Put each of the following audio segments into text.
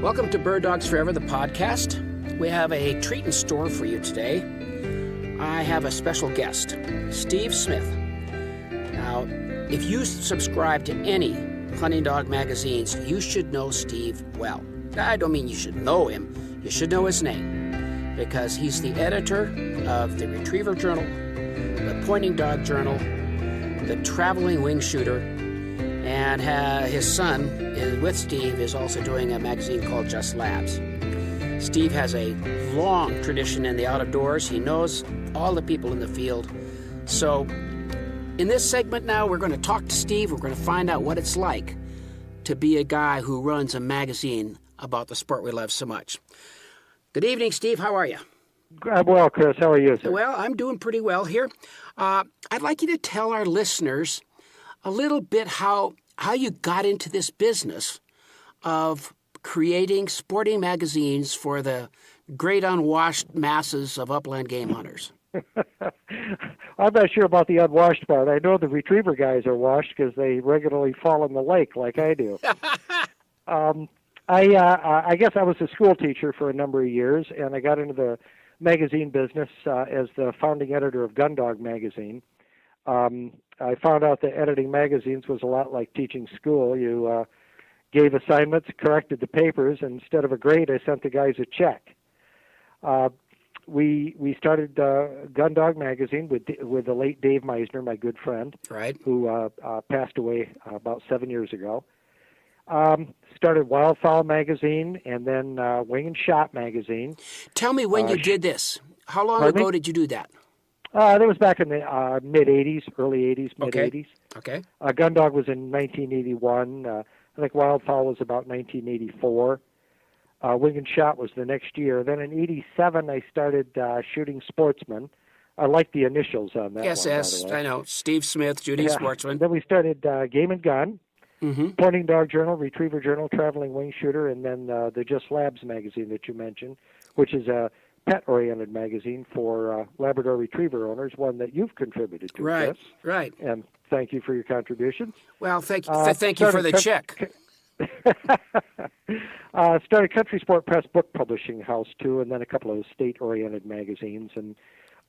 Welcome to Bird Dogs Forever, the podcast. We have a treat in store for you today. I have a special guest, Steve Smith. Now, if you subscribe to any hunting dog magazines, you should know Steve well. I don't mean you should know him, you should know his name, because he's the editor of the Retriever Journal, the Pointing Dog Journal, the Traveling Wingshooter, and his son, with Steve, is also doing a magazine called Just Labs. Steve has a long tradition in the outdoors. He knows all the people in the field. So in this segment now, we're going to talk to Steve. We're going to find out what it's like to be a guy who runs a magazine about the sport we love so much. Good evening, Steve. How are you? I'm well, Chris. How are you, sir? Well, I'm doing pretty well here. I'd like you to tell our listeners a little bit how you got into this business of creating sporting magazines for the great unwashed masses of upland game hunters. I'm not sure about the unwashed part. I know the retriever guys are washed because they regularly fall in the lake like I do. I guess I was a school teacher for a number of years, and I got into the magazine business as the founding editor of Gun Dog magazine. I found out that editing magazines was a lot like teaching school. You gave assignments, corrected the papers, and instead of a grade, I sent the guys a check. We started Gun Dog magazine with the late Dave Meisner, my good friend, right, who passed away about 7 years ago. Started Wildfowl magazine, and then Wing and Shot magazine. Tell me when you did this. How long ago did you do that? That was back in the mid-'80s, early '80s, mid-'80s. Okay. Gun Dog was in 1981. I think Wildfowl was about 1984. Wing and Shot was the next year. Then in '87, I started Shooting Sportsman. I like the initials on that yes, one, yes, by the way. I know. Steve Smith, Shooting Sportsman. Then we started Game and Gun, Mm-hmm. Pointing Dog Journal, Retriever Journal, Traveling Wingshooter, and then the Just Labs magazine that you mentioned, which is a pet-oriented magazine for Labrador Retriever owners, one that you've contributed to, Right, Chris. right. And thank you for your contribution. Well, thank you for the check. Started Country Sport Press book publishing house, too, and then a couple of state-oriented magazines. And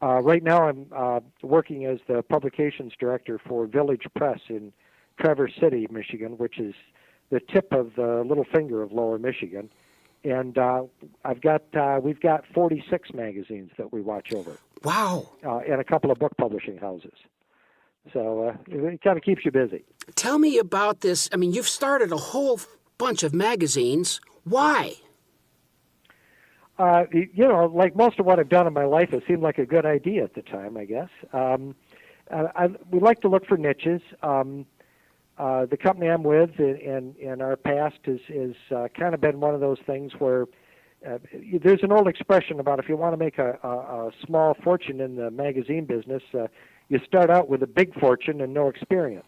right now I'm working as the publications director for Village Press in Traverse City, Michigan, which is the tip of the little finger of Lower Michigan. And we've got 46 magazines that we watch over. Wow. And a couple of book publishing houses. So it kind of keeps you busy. Tell me about this. I mean, you've started a whole bunch of magazines. Why? Like most of what I've done in my life, it seemed like a good idea at the time, I guess. We like to look for niches. The company I'm with in our past is kind of been one of those things where there's an old expression about if you want to make a small fortune in the magazine business, you start out with a big fortune and no experience.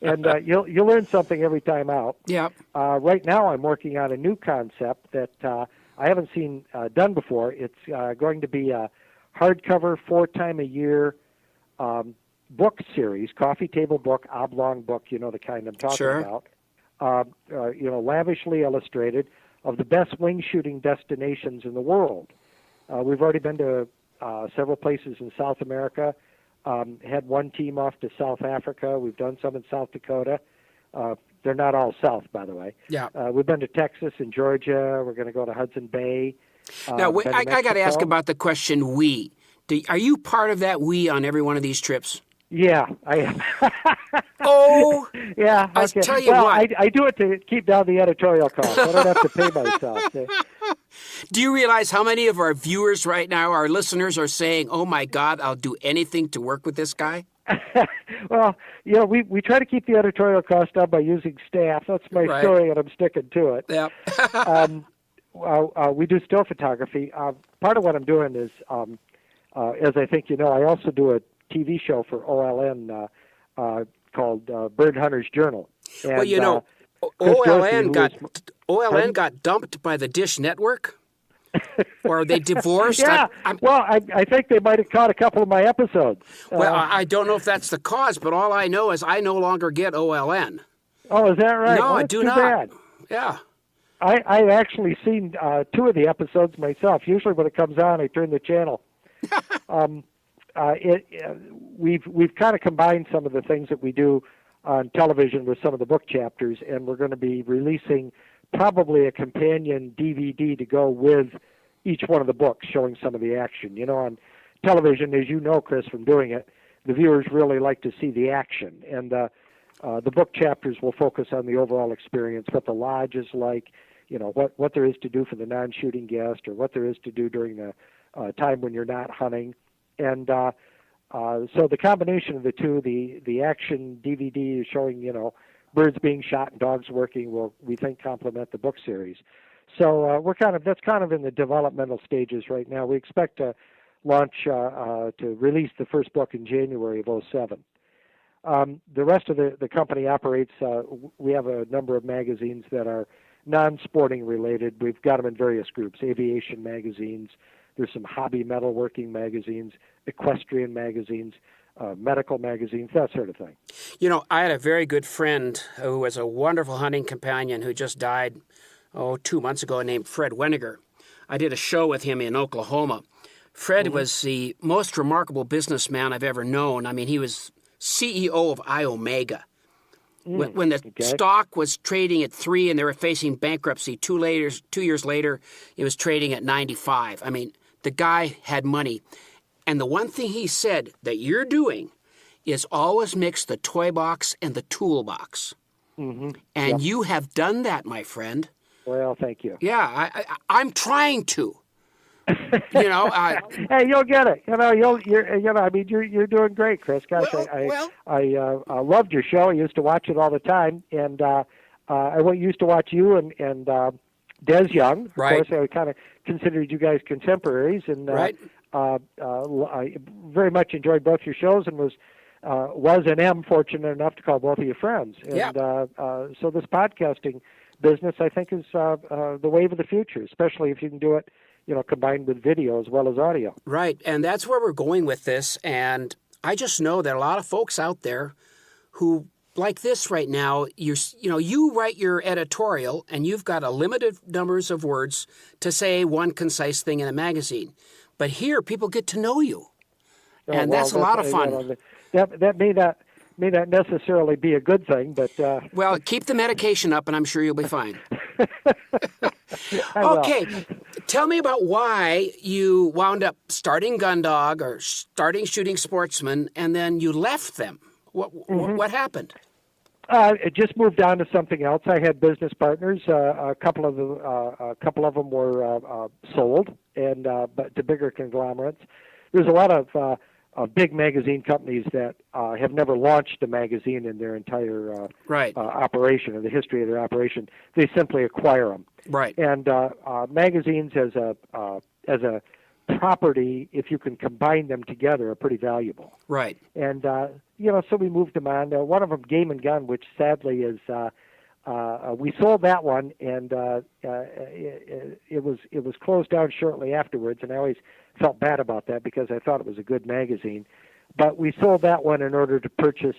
And you'll learn something every time out. Yeah. Right now I'm working on a new concept that I haven't seen done before. It's going to be a hardcover 4-time-a-year book series, coffee table book, oblong book, the kind I'm talking about. Lavishly illustrated of the best wing shooting destinations in the world. We've already been to several places in South America, had one team off to South Africa. We've done some in South Dakota. They're not all south, by the way. Yeah. We've been to Texas and Georgia. We're going to go to Hudson Bay. Now, I got to ask about the question we. Are you part of that we on every one of these trips? Yeah, I am. Oh, yeah. Okay. I'll tell you what. I do it to keep down the editorial costs. I don't have to pay myself. Do you realize how many of our viewers right now, our listeners, are saying, "Oh my God, I'll do anything to work with this guy"? Well, we try to keep the editorial cost down by using staff. That's my story, and I'm sticking to it. Yep. We do still photography. Part of what I'm doing is, as I think you know, I also do a TV show for OLN called Bird Hunters Journal. And, well, OLN got dumped by the Dish Network, or they divorced. Yeah. I think they might have caught a couple of my episodes. Well, I don't know if that's the cause, but all I know is I no longer get OLN. Oh, is that right? No, Well, I that's do too not. bad. Yeah. I've actually seen 2 of the episodes myself. Usually when it comes on, I turn the channel. We've kind of combined some of the things that we do on television with some of the book chapters, and we're going to be releasing probably a companion DVD to go with each one of the books, showing some of the action. You know, on television, as you know, Chris, from doing it, the viewers really like to see the action, and the book chapters will focus on the overall experience, what the lodge is like, you know, what there is to do for the non-shooting guest, or what there is to do during the time when you're not hunting. And so the combination of the two, the action DVD is showing, you know, birds being shot and dogs working, will, we think, complement the book series. So that's kind of in the developmental stages right now. We expect to launch, to release the first book in January of 2007. The rest of the company operates, we have a number of magazines that are non-sporting related. We've got them in various groups: aviation magazines, there's some hobby metalworking magazines, equestrian magazines, medical magazines, that sort of thing. You know, I had a very good friend who was a wonderful hunting companion who just died, 2 months ago, named Fred Weniger. I did a show with him in Oklahoma. Fred was the most remarkable businessman I've ever known. I mean, he was CEO of iOmega. When the stock was trading at 3 and they were facing bankruptcy, 2 years later, it was trading at 95. I mean, the guy had money. And the one thing he said that you're doing is always mix the toy box and the toolbox. And you have done that, my friend. Well, thank you. Yeah, I'm trying to. You know, hey, you'll get it. You know, you're doing great, Chris. Gosh, I loved your show. I used to watch it all the time, and I used to watch you and Des Young. Of course, I kind of considered you guys contemporaries, and I very much enjoyed both your shows, and was and am fortunate enough to call both of you friends. And so this podcasting business, I think, is the wave of the future, especially if you can do it, you know, combined with video as well as audio. Right, and that's where we're going with this. And I just know that a lot of folks out there who, like this right now, you write your editorial and you've got a limited numbers of words to say one concise thing in a magazine. But here, people get to know you, and that's a lot of fun. That may not necessarily be a good thing, but well, keep the medication up, and I'm sure you'll be fine. Okay, tell me about why you wound up starting Gundog or starting Shooting Sportsman, and then you left them. What happened? It just moved on to something else. I had business partners. A couple of them were sold, and but to bigger conglomerates. There's a lot of big magazine companies that have never launched a magazine in their entire operation, or the history of their operation. They simply acquire them. Right. And magazines as a property, if you can combine them together, are pretty valuable. Right. And so we moved them on. One of them, Game and Gun, which sadly is we sold that one, and it was closed down shortly afterwards. And I always felt bad about that because I thought it was a good magazine. But we sold that one in order to purchase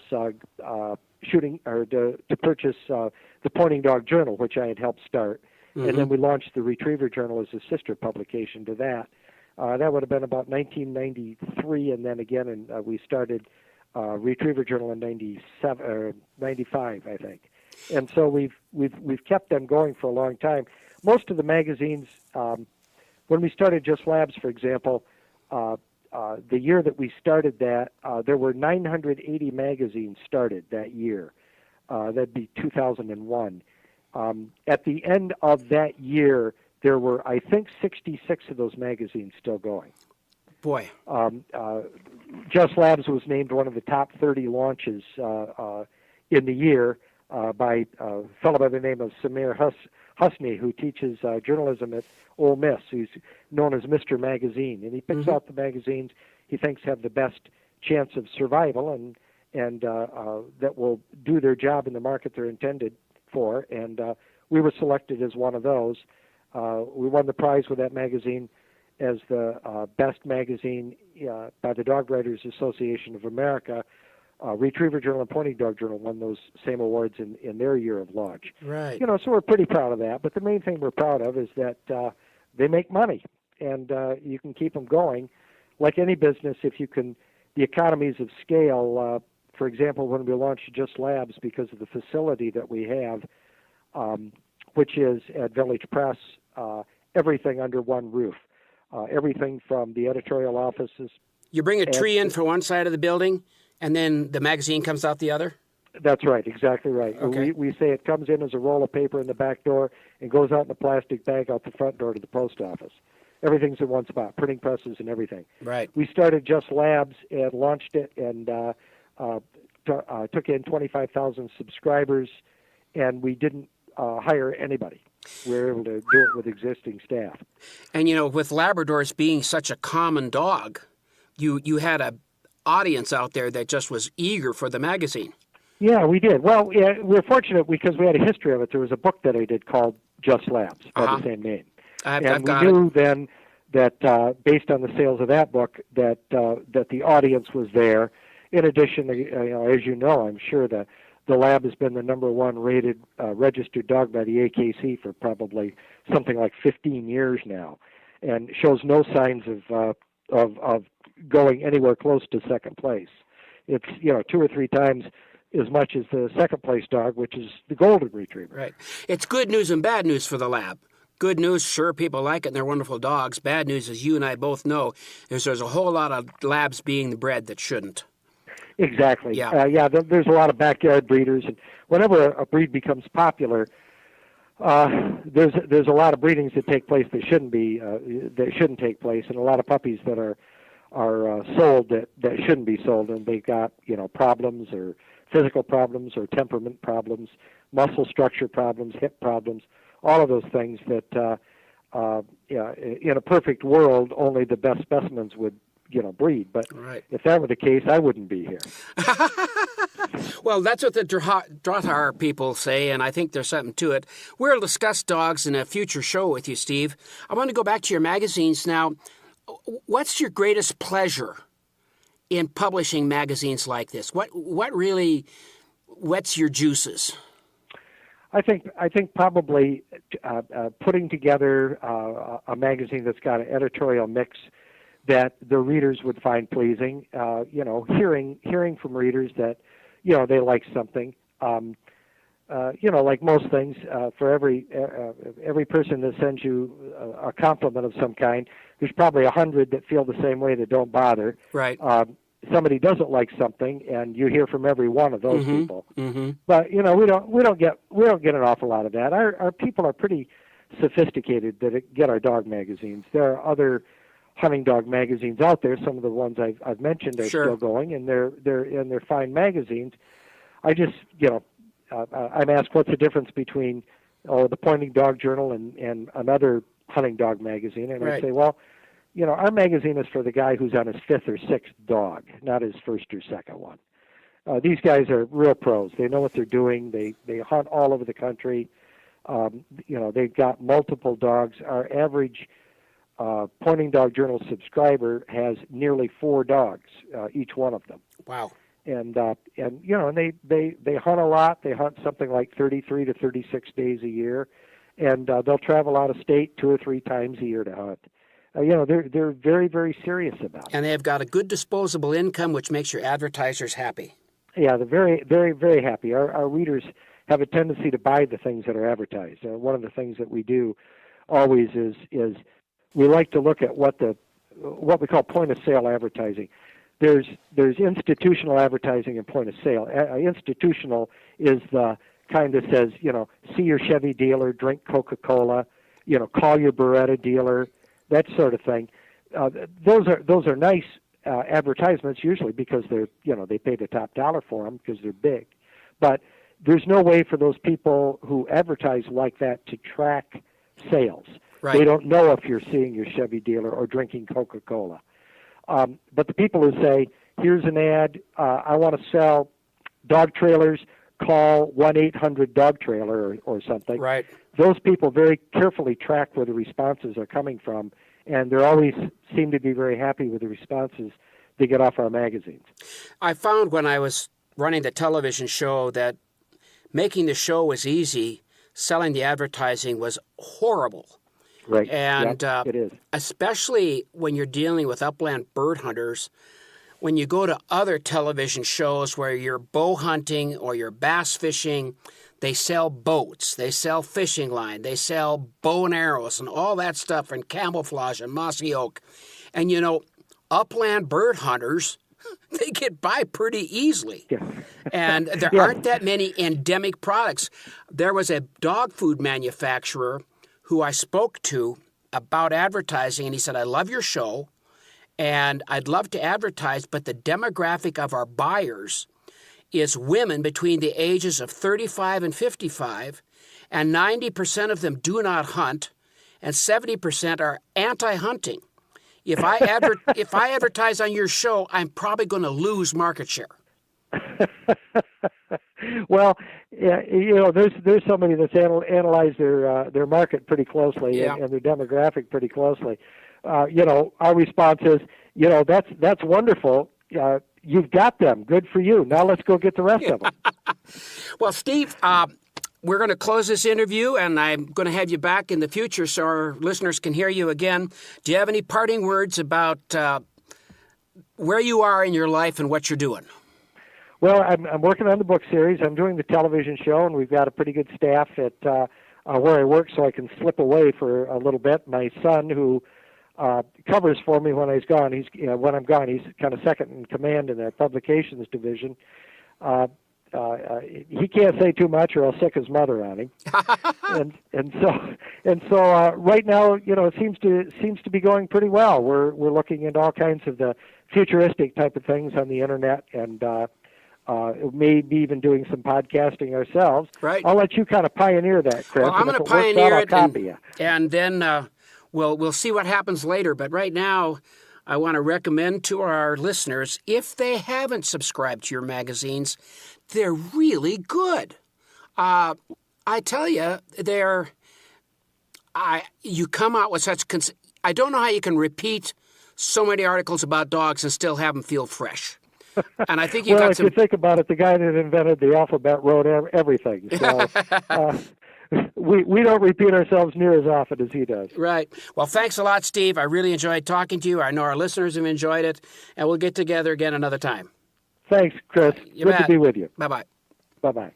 shooting, or to purchase the Pointing Dog Journal, which I had helped start. And then we launched the Retriever Journal as a sister publication to that. That would have been about 1993, and then again, and we started Retriever Journal in 95, I think. And so we've kept them going for a long time. Most of the magazines, when we started Just Labs, for example, the year that we started that, there were 980 magazines started that year. That'd be 2001. At the end of that year, there were, I think, 66 of those magazines still going. Boy. Just Labs was named one of the top 30 launches in the year by a fellow by the name of Samir Husni, who teaches journalism at Ole Miss, who's known as Mr. Magazine. And he picks out the magazines he thinks have the best chance of survival and that will do their job in the market they're intended for. And we were selected as one of those. We won the prize with that magazine as the best magazine by the Dog Writers Association of America Retriever Journal and Pointing Dog Journal won those same awards in their year of launch. Right. So we're pretty proud of that. But the main thing we're proud of is that they make money, and you can keep them going. Like any business, if you can, the economies of scale. For example, when we launched Just Labs, because of the facility that we have, which is at Village Press, everything under one roof, everything from the editorial offices. You bring a tree in for one side of the building, and then the magazine comes out the other? That's right, exactly right. Okay. We say it comes in as a roll of paper in the back door and goes out in a plastic bag out the front door to the post office. Everything's in one spot, printing presses and everything. Right. We started Just Labs and launched it and took in 25,000 subscribers, and we didn't hire anybody. We were able to do it with existing staff. And, with Labradors being such a common dog, you had a audience out there that just was eager for the magazine. Yeah, we did. Well, yeah, we're fortunate because we had a history of it. There was a book that I did called Just Labs by the same name. I've we knew then that based on the sales of that book that the audience was there. In addition, as you know, I'm sure the Lab has been the number one rated registered dog by the AKC for probably something like 15 years now, and shows no signs of going anywhere close to second place. It's 2 or 3 times as much as the second place dog, which is the Golden Retriever. Right. It's good news and bad news for the Lab. Good news, sure, people like it and they're wonderful dogs. Bad news, as you and I both know, is there's a whole lot of Labs being bred that shouldn't. Exactly. Yeah. There's a lot of backyard breeders, and whenever a breed becomes popular, there's a lot of breedings that take place that shouldn't take place, and a lot of puppies that are sold that shouldn't be sold, and they've got problems or physical problems or temperament problems, muscle structure problems, hip problems, all of those things that in a perfect world only the best specimens would breed. But right. If that were the case, I wouldn't be here. Well, that's what the Drothar people say, and I think there's something to it. We'll discuss dogs in a future show with you, Steve. I want to go back to your magazines now. What's your greatest pleasure in publishing magazines like this? What really whets your juices? I think probably putting together a magazine that's got an editorial mix that the readers would find pleasing. Hearing from readers that they like something. Like most things, for every person that sends you a compliment of some kind, there's probably 100 that feel the same way that don't bother. Right. Somebody doesn't like something, and you hear from every one of those people. Mm-hmm. But we don't get an awful lot of that. Our people are pretty sophisticated that get our dog magazines. There are other hunting dog magazines out there. Some of the ones I've mentioned are still going, and they're fine magazines. I just I'm asked what's the difference between the Pointing Dog Journal and another hunting dog magazine, and I say, well, our magazine is for the guy who's on his 5th or 6th dog, not his 1st or 2nd one. These guys are real pros. They know what they're doing. They hunt all over the country. They've got multiple dogs. Our average Pointing Dog Journal subscriber has nearly 4 dogs, each one of them. Wow. And they hunt a lot. They hunt something like 33 to 36 days a year, and they'll travel out of state 2 or 3 times a year to hunt. They're very, very serious about it. And they've got a good disposable income, which makes your advertisers happy. Yeah, they're very, very, very happy. Our readers have a tendency to buy the things that are advertised. One of the things that we do always is we like to look at what we call point of sale advertising. There's institutional advertising and point of sale. Institutional is the kind that says, see your Chevy dealer, drink Coca-Cola, call your Beretta dealer, that sort of thing. Those are nice advertisements usually because they pay the top dollar for them because they're big. But there's no way for those people who advertise like that to track sales. Right. They don't know if you're seeing your Chevy dealer or drinking Coca-Cola. But the people who say, here's an ad, I want to sell dog trailers, call 1-800-DOG-TRAILER or something. Right. Those people very carefully track where the responses are coming from, and they always seem to be very happy with the responses they get off our magazines. I found when I was running the television show that making the show was easy, selling the advertising was horrible. Right. And it is. Especially when you're dealing with upland bird hunters, when you go to other television shows where you're bow hunting or you're bass fishing, they sell boats, they sell fishing line, they sell bow and arrows and all that stuff and camouflage and mossy oak. And, you know, upland bird hunters, they get by pretty easily. Yeah. And there aren't that many endemic products. There was a dog food manufacturer who I spoke to about advertising, and he said, I love your show, and I'd love to advertise, but the demographic of our buyers is women between the ages of 35 and 55, and 90% of them do not hunt, and 70% are anti-hunting. If I advertise on your show, I'm probably going to lose market share. Well, yeah, you know, there's somebody that's analyzed their market pretty closely and their demographic pretty closely. You know, our response is, you know, that's wonderful. You've got them. Good for you. Now let's go get the rest of them. Well, Steve, we're going to close this interview, and I'm going to have you back in the future so our listeners can hear you again. Do you have any parting words about where you are in your life and what you're doing? Well, I'm working on the book series. I'm doing the television show, and we've got a pretty good staff at where I work, so I can slip away for a little bit. My son, who covers for me when I'm gone, he's kind of second in command in the publications division. He can't say too much, or I'll sick his mother on him. and so right now, you know, it seems to be going pretty well. We're looking into all kinds of the futuristic type of things on the internet, and maybe even doing some podcasting ourselves. Right. I'll let you kind of pioneer that, Chris. Well, I'm going to pioneer it, and then we'll see what happens later. But right now, I want to recommend to our listeners, if they haven't subscribed to your magazines, they're really good. I tell you, you come out with such. I don't know how you can repeat so many articles about dogs and still have them feel fresh. And I think you got some. If you think about it, the guy that invented the alphabet wrote everything. So we don't repeat ourselves near as often as he does. Right. Well, thanks a lot, Steve. I really enjoyed talking to you. I know our listeners have enjoyed it, and we'll get together again another time. Thanks, Chris. Good to be with you. Bye-bye. Bye-bye.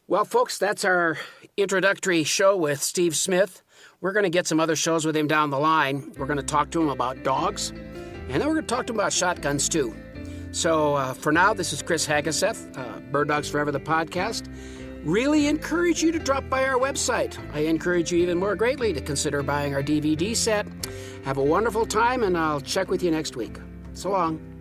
Well, folks, that's our introductory show with Steve Smith. We're going to get some other shows with him down the line. We're going to talk to him about dogs, and then we're going to talk to him about shotguns, too. So for now, this is Chris Hagaseth, Bird Dogs Forever, the podcast. Really encourage you to drop by our website. I encourage you even more greatly to consider buying our DVD set. Have a wonderful time, and I'll check with you next week. So long.